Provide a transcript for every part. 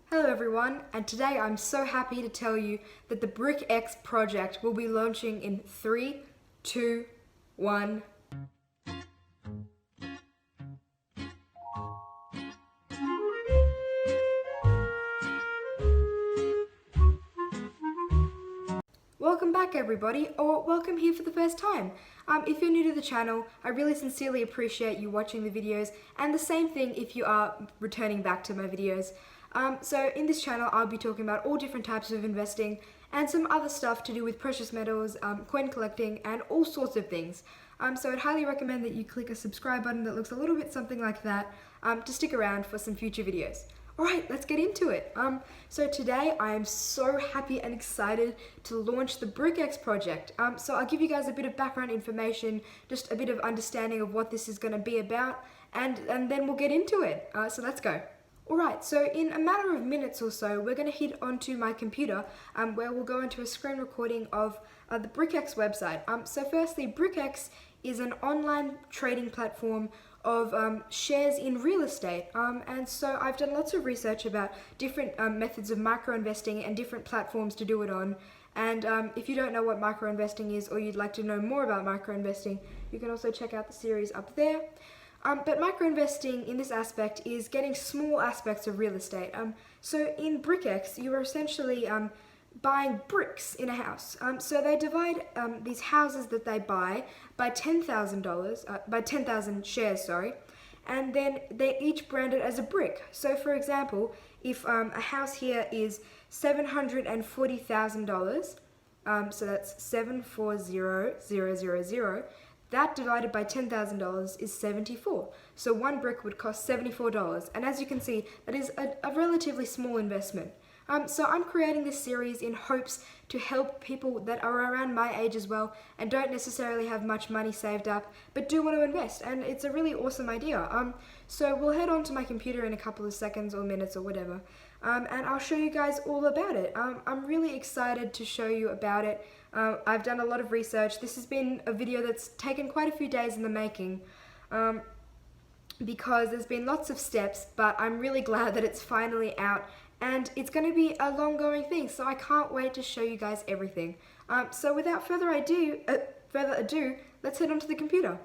Hello everyone, and today I'm so happy to tell you that the BrickX project will be launching in 3, 2, 1. Welcome back everybody, or welcome here for the first time. If you're new to the channel, I really sincerely appreciate you watching the videos, and the same thing if you are returning back to my videos. So in this channel I'll be talking about all different types of investing and some other stuff to do with precious metals, coin collecting and all sorts of things. So I'd highly recommend that you click a subscribe button that looks a little bit something like that to stick around for some future videos. Alright, let's get into it. So today I am so happy and excited to launch the BrickX project. So I'll give you guys a bit of background information, just a bit of understanding of what this is going to be about, and then we'll get into it. So let's go. Alright, so in a matter of minutes or so, we're going to head onto my computer where we'll go into a screen recording of the BrickX website. So firstly, BrickX is an online trading platform of shares in real estate, and so I've done lots of research about different methods of micro-investing and different platforms to do it on. And if you don't know what micro-investing is, or you'd like to know more about micro-investing, you can also check out the series up there. But micro-investing in this aspect is getting small aspects of real estate. So in BrickX, you are essentially buying bricks in a house. So they divide these houses that they buy by by 10,000 shares, sorry, and then they each brand it as a brick. So for example, if a house here is $740,000, so that's 740,000, that divided by $10,000 is 74. So one brick would cost $74, and as you can see, that is a relatively small investment. So I'm creating this series in hopes to help people that are around my age as well and don't necessarily have much money saved up but do want to invest, and it's a really awesome idea. So we'll head on to my computer in a couple of seconds or minutes or whatever, and I'll show you guys all about it. I'm really excited to show you about it. I've done a lot of research. This has been a video that's taken quite a few days in the making because there's been lots of steps, but I'm really glad that it's finally out. And it's going to be a long-going thing, so I can't wait to show you guys everything. So without further ado, let's head onto the computer.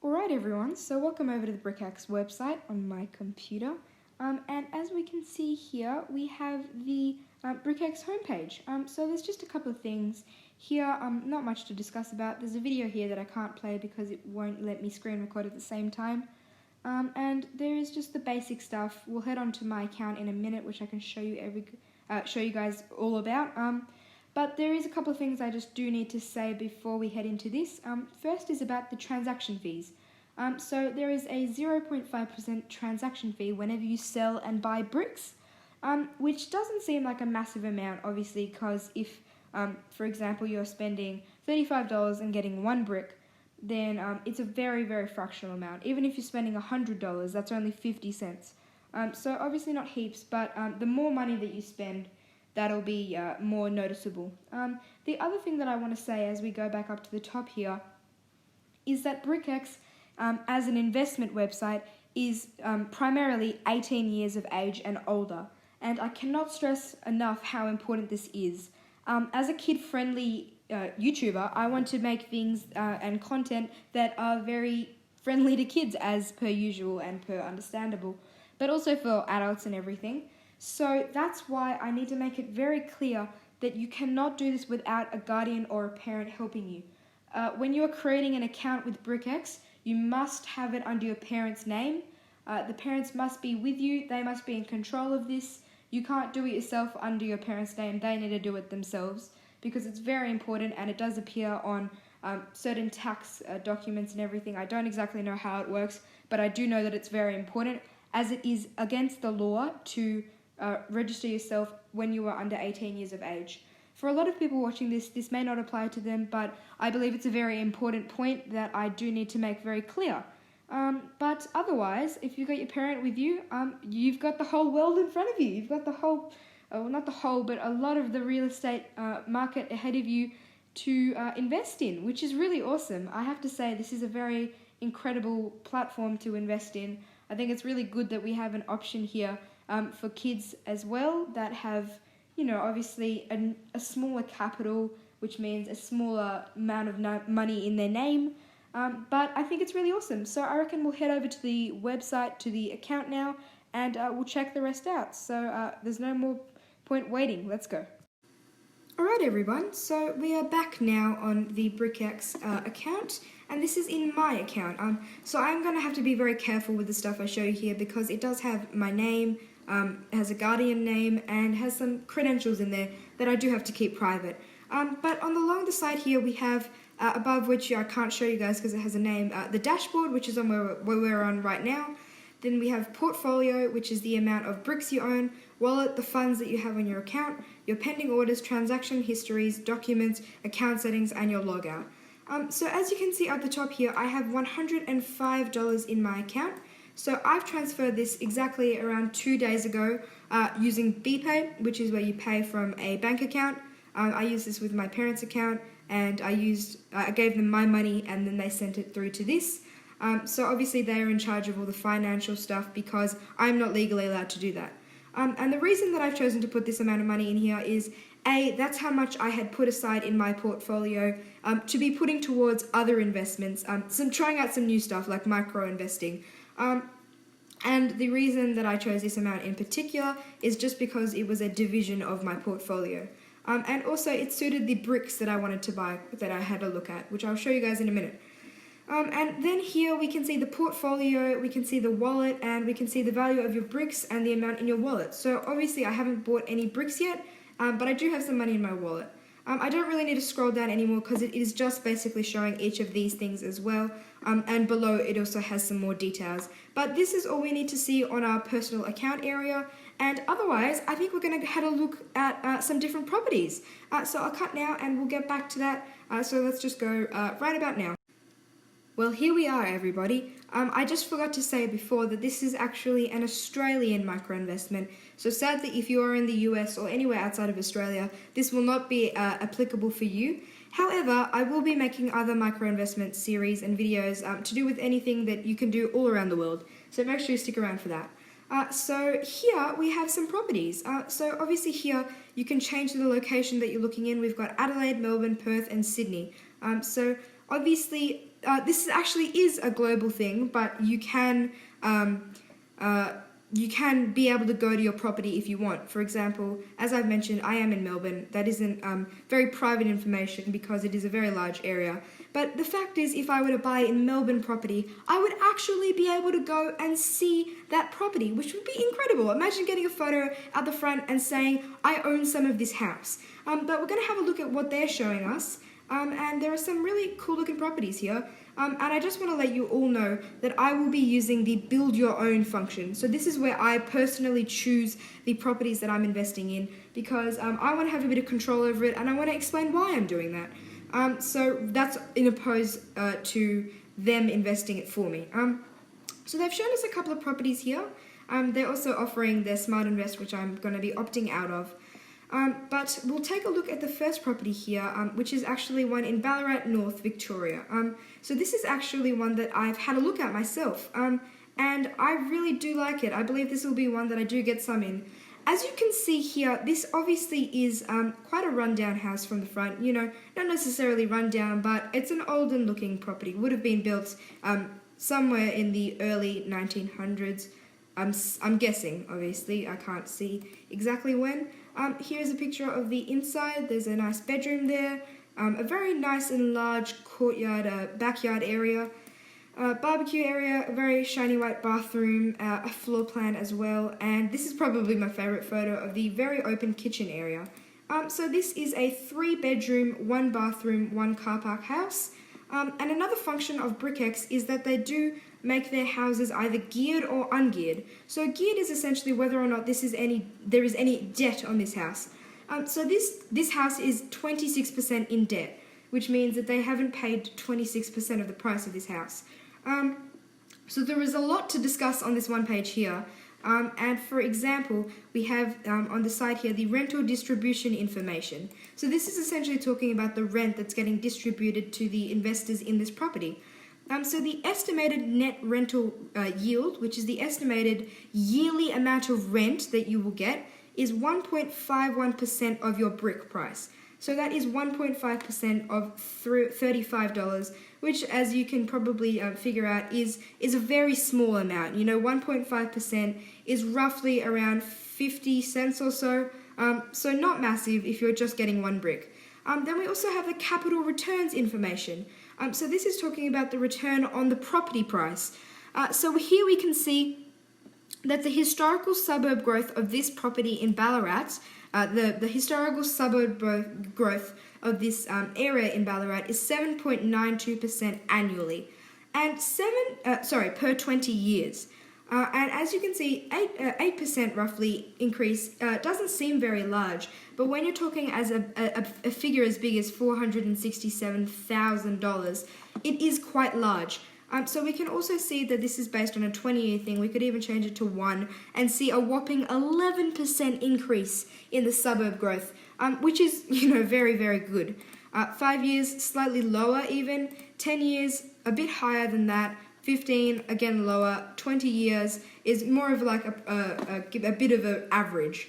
Alright everyone, so welcome over to the BrickX website on my computer. And as we can see here, we have the BrickX homepage. So there's just a couple of things here, not much to discuss about. There's a video here that I can't play because it won't let me screen record at the same time. And there is just the basic stuff. We'll head on to my account in a minute, which I can show you guys all about. But there is a couple of things I just do need to say before we head into this. First is about the transaction fees. So there is a 0.5% transaction fee whenever you sell and buy bricks, which doesn't seem like a massive amount, obviously, because if, for example, you're spending $35 and getting one brick, then it's a very, very fractional amount. Even if you're spending $100, that's only 50 cents. So obviously not heaps, but the more money that you spend, that'll be more noticeable. The other thing that I want to say as we go back up to the top here is that BrickX, as an investment website, is primarily 18 years of age and older. And I cannot stress enough how important this is. As a kid-friendly YouTuber, I want to make things and content that are very friendly to kids as per usual and per understandable, but also for adults and everything. So that's why I need to make it very clear that you cannot do this without a guardian or a parent helping you. When you are creating an account with BrickX, you must have it under your parent's name. The parents must be with you. They must be in control of this. You can't do it yourself under your parents' name. They need to do it themselves, because it's very important and it does appear on certain tax documents and everything. I don't exactly know how it works, but I do know that it's very important, as it is against the law to register yourself when you are under 18 years of age. For a lot of people watching this, this may not apply to them, but I believe it's a very important point that I do need to make very clear. But otherwise, if you've got your parent with you, you've got the whole world in front of you. You've got the whole, well, not the whole, but a lot of the real estate market ahead of you to invest in, which is really awesome. I have to say, this is a very incredible platform to invest in. I think it's really good that we have an option here for kids as well that have, obviously a smaller capital, which means a smaller amount of money in their name. But I think it's really awesome. So I reckon we'll head over to the website, to the account now, and we'll check the rest out. So there's no more point waiting. Let's go. Alright everyone, so we are back now on the BrickX account, and this is in my account. So I'm going to have to be very careful with the stuff I show you here because it does have my name, has a guardian name, and has some credentials in there that I do have to keep private. But along the side here we have, above which I can't show you guys because it has a name, the dashboard, which is on where we're on right now. Then we have portfolio, which is the amount of bricks you own, wallet, the funds that you have on your account, your pending orders, transaction histories, documents, account settings, and your logout. So as you can see at the top here, I have $105 in my account. So I've transferred this exactly around 2 days ago using BPay, which is where you pay from a bank account. I used this with my parents' account, and I gave them my money, and then they sent it through to this. So obviously they are in charge of all the financial stuff because I'm not legally allowed to do that. And the reason that I've chosen to put this amount of money in here is, A, that's how much I had put aside in my portfolio to be putting towards other investments, trying out some new stuff like MicroInvesting. And the reason that I chose this amount in particular is just because it was a division of my portfolio. And also it suited the bricks that I wanted to buy that I had a look at, which I'll show you guys in a minute. And then here we can see the portfolio, we can see the wallet, and we can see the value of your bricks and the amount in your wallet. So obviously I haven't bought any bricks yet, but I do have some money in my wallet. I don't really need to scroll down anymore because it is just basically showing each of these things as well. And below it also has some more details. But this is all we need to see on our personal account area. And otherwise, I think we're going to have a look at some different properties. So I'll cut now and we'll get back to that. So let's just go right about now. Well, here we are, everybody. I just forgot to say before that this is actually an Australian micro-investment. So sadly, if you are in the US or anywhere outside of Australia, this will not be applicable for you. However, I will be making other micro-investment series and videos to do with anything that you can do all around the world. So make sure you stick around for that. So here we have some properties. So obviously here you can change the location that you're looking in. We've got Adelaide, Melbourne, Perth, and Sydney. So obviously this actually is a global thing, but you can be able to go to your property if you want. For example, as I've mentioned, I am in Melbourne. That isn't very private information because it is a very large area. But the fact is, if I were to buy in Melbourne property, I would actually be able to go and see that property, which would be incredible. Imagine getting a photo at the front and saying, I own some of this house. But we're going to have a look at what they're showing us. And there are some really cool looking properties here. And I just want to let you all know that I will be using the build your own function. So this is where I personally choose the properties that I'm investing in because I want to have a bit of control over it and I want to explain why I'm doing that. So that's in opposed to them investing it for me. So they've shown us a couple of properties here. They're also offering their Smart Invest, which I'm going to be opting out of. But we'll take a look at the first property here, which is actually one in Ballarat North, Victoria. So this is actually one that I've had a look at myself, and I really do like it. I believe this will be one that I do get some in. As you can see here, this obviously is quite a rundown house from the front. You know, not necessarily rundown, but it's an olden looking property. Would have been built somewhere in the early 1900s. I'm guessing, obviously. I can't see exactly when. Here's a picture of the inside. There's a nice bedroom there. A very nice and large courtyard, backyard area. Barbecue area, a very shiny white bathroom, a floor plan as well. And this is probably my favorite photo of the very open kitchen area. So this is a 3-bedroom, 1 bathroom, 1 car park house. And another function of BrickX is that they do make their houses either geared or ungeared. So geared is essentially whether or not there is any debt on this house. So this house is 26% in debt, which means that they haven't paid 26% of the price of this house. So there is a lot to discuss on this one page here. And for example, we have on the side here the rental distribution information. So this is essentially talking about the rent that's getting distributed to the investors in this property. So the estimated net rental yield, which is the estimated yearly amount of rent that you will get, is 1.51% of your brick price. So that is 1.5% of $35, which, as you can probably figure out, is a very small amount. 1.5% is roughly around 50 cents or so, so not massive if you're just getting one brick. Then we also have the capital returns information. So this is talking about the return on the property price. So here we can see that the historical suburb growth of this property in Ballarat, the historical suburb growth of this area in Ballarat is 7.92% annually, and per 20 years. And as you can see, 8% roughly increase doesn't seem very large, but when you're talking as a figure as big as $467,000, it is quite large. So we can also see that this is based on a 20-year thing. We could even change it to 1 and see a whopping 11% increase in the suburb growth, which is, very, very good. 5 years, slightly lower even. 10 years, a bit higher than that. 15, again lower. 20 years is more of like a bit of an average.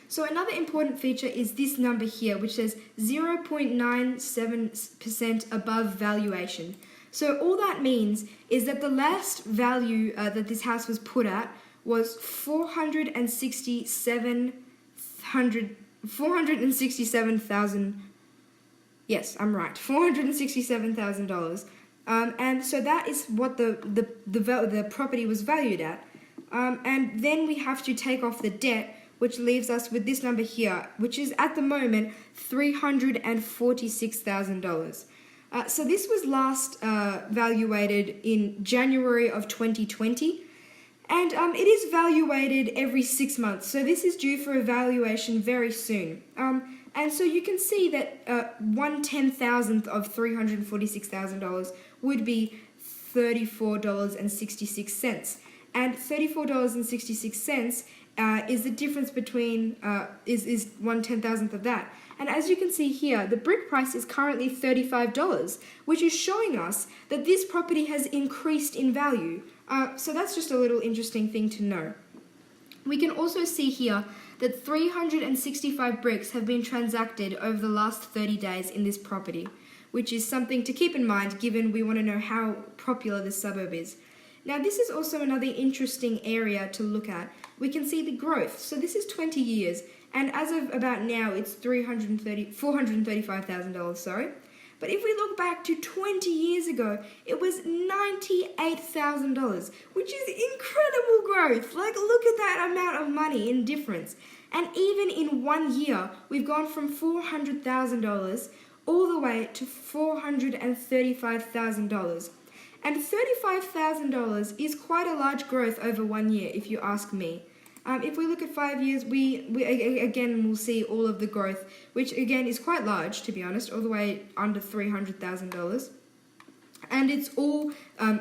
So another important feature is this number here, which says 0.97% above valuation. So all that means is that the last value that this house was put at was $467,000. Yes, I'm right, $467,000. And so that is what the property was valued at. And then we have to take off the debt, which leaves us with this number here, which is at the moment $346,000. So this was last valuated in January of 2020, and it is valuated every 6 months. So this is due for evaluation very soon. And so you can see that 1/10,000th of $346,000 would be $34.66, and $34.66 is the difference between is 1/10,000th of that. And as you can see here, the brick price is currently $35, which is showing us that this property has increased in value. So that's just a little interesting thing to know. We can also see here that 365 bricks have been transacted over the last 30 days in this property, which is something to keep in mind given we want to know how popular this suburb is. Now this is also another interesting area to look at. We can see the growth. So this is 20 years, and as of about now it's $435,000, sorry. But if we look back to 20 years ago, it was $98,000, which is incredible growth. Like, look at that amount of money in difference. And even in 1 year, we've gone from $400,000 all the way to $435,000. And $35,000 is quite a large growth over 1 year, if you ask me. If we look at 5 years, we again will see all of the growth, which again is quite large, to be honest, all the way under $300,000. And it's all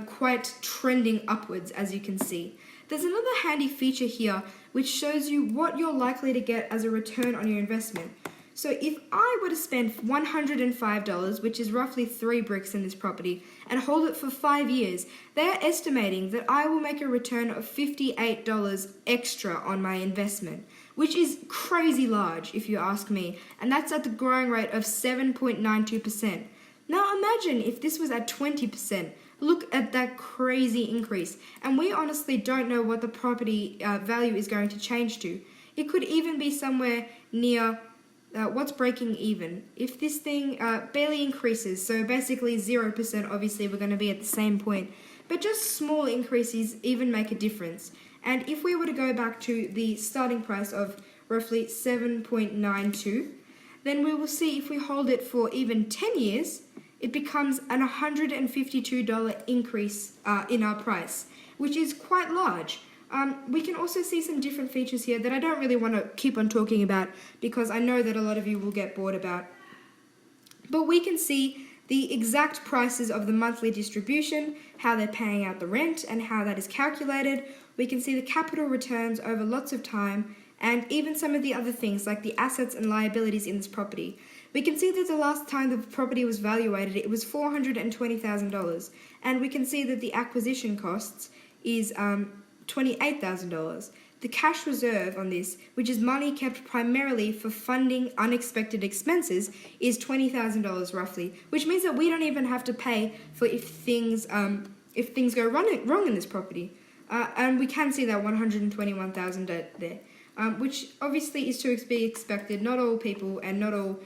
quite trending upwards, as you can see. There's another handy feature here, which shows you what you're likely to get as a return on your investment. So if I were to spend $105, which is roughly 3 bricks in this property, and hold it for 5 years, they are estimating that I will make a return of $58 extra on my investment, which is crazy large if you ask me, and that's at the growing rate of 7.92%. Now imagine if this was at 20%. Look at that crazy increase, and we honestly don't know what the property value is going to change to. It could even be somewhere near what's breaking even. If this thing barely increases, so basically 0%, obviously we're going to be at the same point, but just small increases even make a difference. And if we were to go back to the starting price of roughly 7.92, then we will see if we hold it for even 10 years, it becomes an $152 increase in our price, which is quite large. We can also see some different features here that I don't really want to keep on talking about because I know that a lot of you will get bored about. But we can see the exact prices of the monthly distribution, how they're paying out the rent and how that is calculated. We can see the capital returns over lots of time, and even some of the other things like the assets and liabilities in this property. We can see that the last time the property was valuated, it was $420,000, and we can see that the acquisition costs is $28,000. The cash reserve on this, which is money kept primarily for funding unexpected expenses, is $20,000 roughly, which means that we don't even have to pay for if things go wrong in this property. And we can see that $121,000 there, which obviously is to be expected. Not all people and not all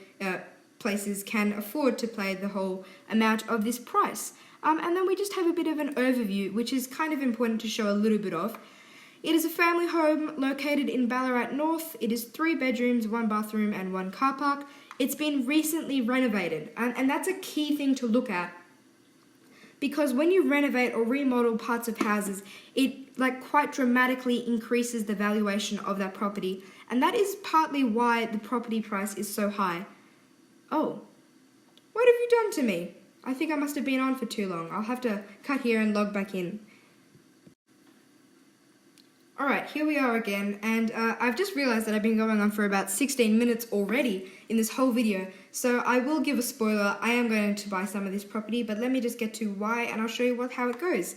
places can afford to pay the whole amount of this price. And then we just have a bit of an overview, which is kind of important to show a little bit of. It is a family home located in Ballarat North. It is 3 bedrooms, 1 bathroom and 1 car park. It's been recently renovated, and that's a key thing to look at, because when you renovate or remodel parts of houses, it quite dramatically increases the valuation of that property, and that is partly why the property price is so high. Oh, what have you done to me? I think I must have been on for too long. I'll have to cut here and log back in. Alright, here we are again, and I've just realised that I've been going on for about 16 minutes already in this whole video, so I will give a spoiler. I am going to buy some of this property, but let me just get to why, and I'll show you how it goes.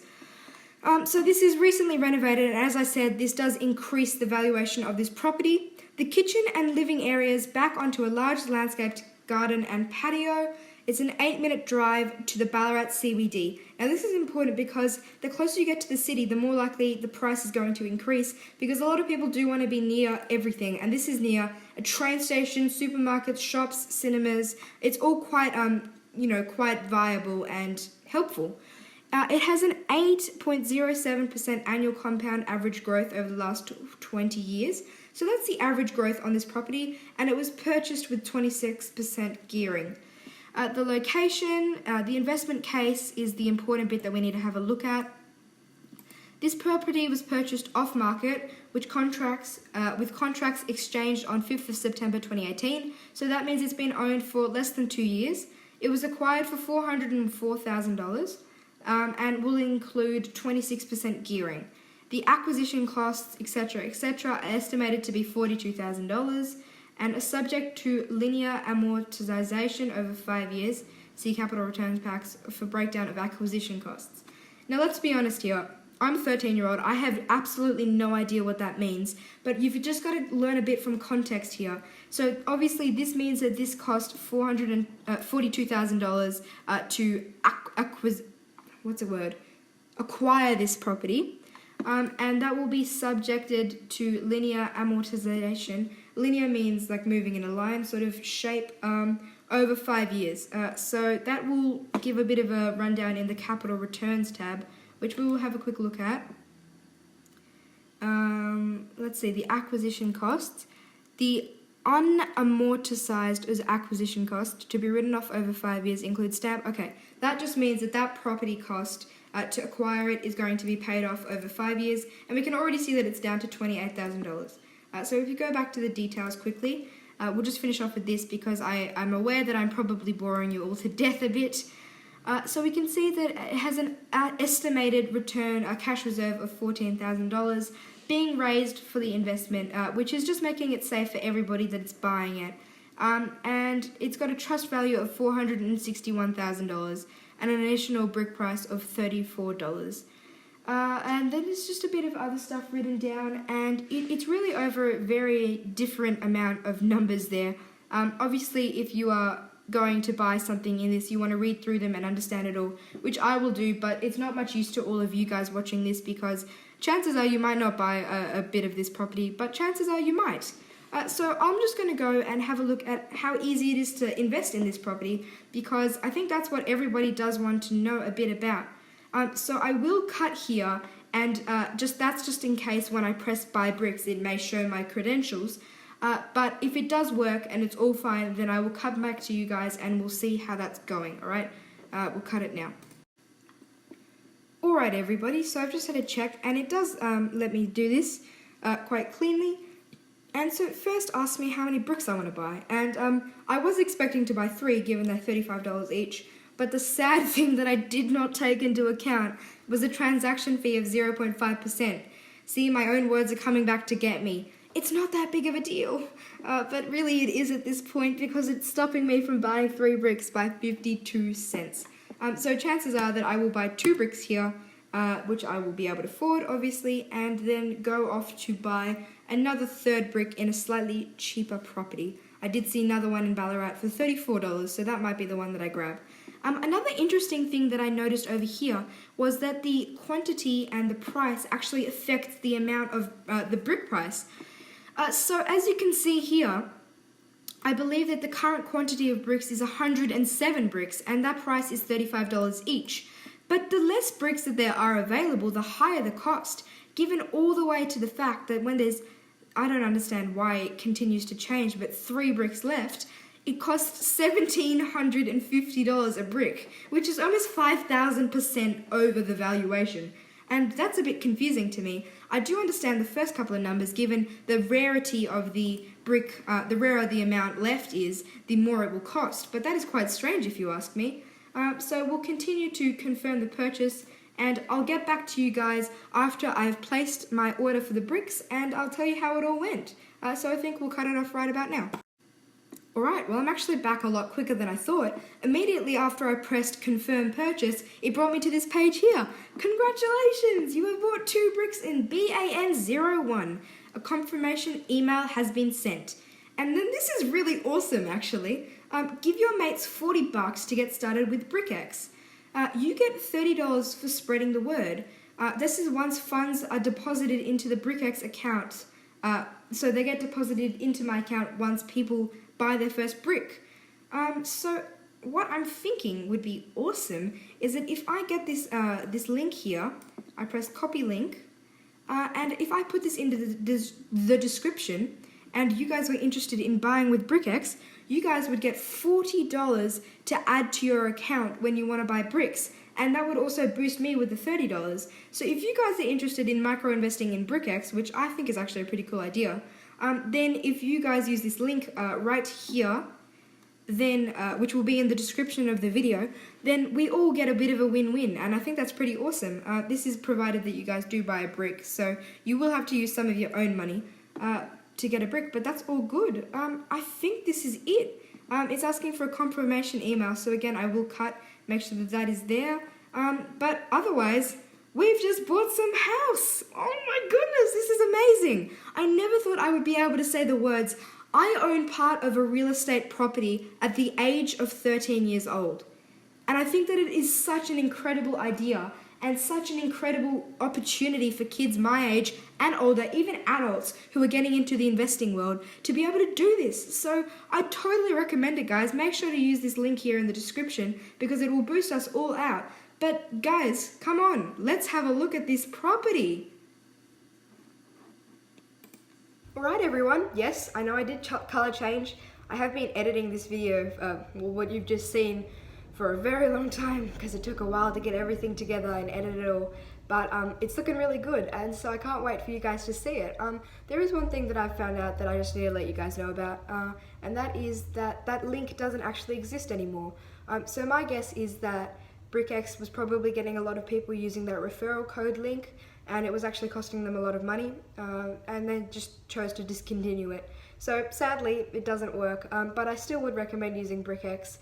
So this is recently renovated, and as I said, this does increase the valuation of this property. The kitchen and living areas back onto a large landscaped garden and patio. It's an 8-minute drive to the Ballarat CBD. Now this is important because the closer you get to the city, the more likely the price is going to increase, because a lot of people do want to be near everything, and this is near a train station, supermarkets, shops, cinemas. It's all quite quite viable and helpful. It has an 8.07% annual compound average growth over the last 20 years. So that's the average growth on this property, and it was purchased with 26% gearing. The location, the investment case is the important bit that we need to have a look at. This property was purchased off-market with contracts exchanged on 5th of September 2018, so that means it's been owned for less than 2 years. It was acquired for $404,000 and will include 26% gearing. The acquisition costs, etc., are estimated to be $42,000 and are subject to linear amortization over 5 years. See capital returns packs for breakdown of acquisition costs. Now let's be honest here. I'm a 13-year-old. I have absolutely no idea what that means, but you've just got to learn a bit from context here. So obviously this means that this cost $42,000 to acquire this property. And that will be subjected to linear amortization. Linear means like moving in a line sort of shape over 5 years. So that will give a bit of a rundown in the capital returns tab, which we will have a quick look at. Let's see, the acquisition costs. The unamortized as acquisition cost to be written off over 5 years includes stamp. Okay, that just means that property cost to acquire it is going to be paid off over 5 years, and we can already see that it's down to $28,000. So if you go back to the details quickly, we'll just finish off with this because I'm aware that I'm probably boring you all to death a bit. So we can see that it has an estimated return, a cash reserve of $14,000 being raised for the investment, which is just making it safe for everybody that it's buying it. And it's got a trust value of $461,000 and an additional brick price of $34. And then there's just a bit of other stuff written down, and it's really over a very different amount of numbers there. Obviously, if you are going to buy something in this, you want to read through them and understand it all, which I will do, but it's not much use to all of you guys watching this because chances are you might not buy a bit of this property, but chances are you might. So I'm just going to go and have a look at how easy it is to invest in this property, because I think that's what everybody does want to know a bit about. So I will cut here, and that's just in case when I press buy bricks it may show my credentials. But if it does work and it's all fine, then I will cut back to you guys and we'll see how that's going, alright? We'll cut it now. Alright everybody, so I've just had a check, and it does let me do this quite cleanly. And so it first asked me how many bricks I want to buy, and I was expecting to buy 3 given they're $35 each, but the sad thing that I did not take into account was a transaction fee of 0.5%. See, my own words are coming back to get me. it's not that big of a deal. But really it is at this point because it's stopping me from buying 3 bricks by 52 cents. So chances are that I will buy 2 bricks here, which I will be able to afford, obviously, and then go off to buy another 3rd brick in a slightly cheaper property. I did see another one in Ballarat for $34, so that might be the one that I grab. Another interesting thing that I noticed over here was that the quantity and the price actually affect the amount of the brick price. So as you can see here, I believe that the current quantity of bricks is 107 bricks, and that price is $35 each. But the less bricks that there are available, the higher the cost, given all the way to the fact that when there's, I don't understand why it continues to change, but 3 bricks left, it costs $1,750 a brick, which is almost 5,000% over the valuation. And that's a bit confusing to me. I do understand the first couple of numbers, given the rarity of the brick, the rarer the amount left is, the more it will cost. But that is quite strange if you ask me. So we'll continue to confirm the purchase, and I'll get back to you guys after I've placed my order for the bricks, and I'll tell you how it all went. So I think we'll cut it off right about now. Alright, well I'm actually back a lot quicker than I thought. Immediately after I pressed confirm purchase, it brought me to this page here. Congratulations! You have bought 2 bricks in BAN01. A confirmation email has been sent. And then this is really awesome actually. Give your mates $40 to get started with BrickX. You get $30 for spreading the word. This is once funds are deposited into the BrickX account. So they get deposited into my account once people buy their first brick. So what I'm thinking would be awesome is that if I get this this link here, I press copy link, and if I put this into the description, and you guys were interested in buying with BrickX, you guys would get $40 to add to your account when you want to buy bricks, and that would also boost me with the $30. So if you guys are interested in micro-investing in BrickX, which I think is actually a pretty cool idea, then if you guys use this link right here, then which will be in the description of the video, then we all get a bit of a win-win, and I think that's pretty awesome. This is provided that you guys do buy a brick, so you will have to use some of your own money to get a brick, but that's all good. I think this is it. It's asking for a confirmation email, so again, I will make sure that that is there. But otherwise, we've just bought some house. Oh my goodness, this is amazing. I never thought I would be able to say the words, I own part of a real estate property at the age of 13 years old. And I think that it is such an incredible idea and such an incredible opportunity for kids my age and older, even adults who are getting into the investing world, to be able to do this. So I totally recommend it, guys. Make sure to use this link here in the description because it will boost us all out. But guys, come on, let's have a look at this property. Alright everyone, yes, I know I did color change. I have been editing this video, what you've just seen, for a very long time because it took a while to get everything together and edit it all, but it's looking really good, and so I can't wait for you guys to see it. There is one thing that I've found out that I just need to let you guys know about, and that is that link doesn't actually exist anymore. So my guess is that BrickX was probably getting a lot of people using that referral code link, and it was actually costing them a lot of money, and they just chose to discontinue it. So sadly, it doesn't work, but I still would recommend using BrickX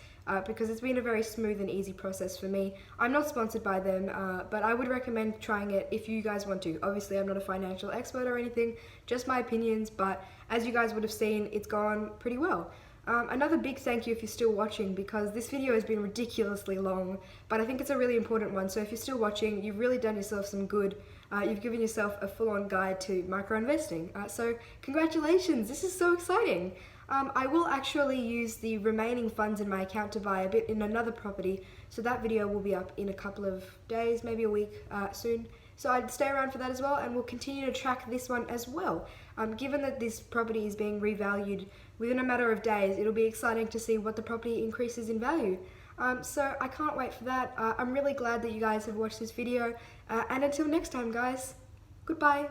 because it's been a very smooth and easy process for me. I'm not sponsored by them, but I would recommend trying it if you guys want to. Obviously, I'm not a financial expert or anything, just my opinions, but as you guys would have seen, it's gone pretty well. Another big thank you if you're still watching, because this video has been ridiculously long, but I think it's a really important one, so if you're still watching, you've really done yourself some good. You've given yourself a full-on guide to micro-investing. So congratulations, this is so exciting. I will actually use the remaining funds in my account to buy a bit in another property, so that video will be up in a couple of days, maybe a week soon. So I'd stay around for that as well, and we'll continue to track this one as well. Given that this property is being revalued within a matter of days, it'll be exciting to see what the property increases in value. So I can't wait for that. I'm really glad that you guys have watched this video, and until next time guys, goodbye.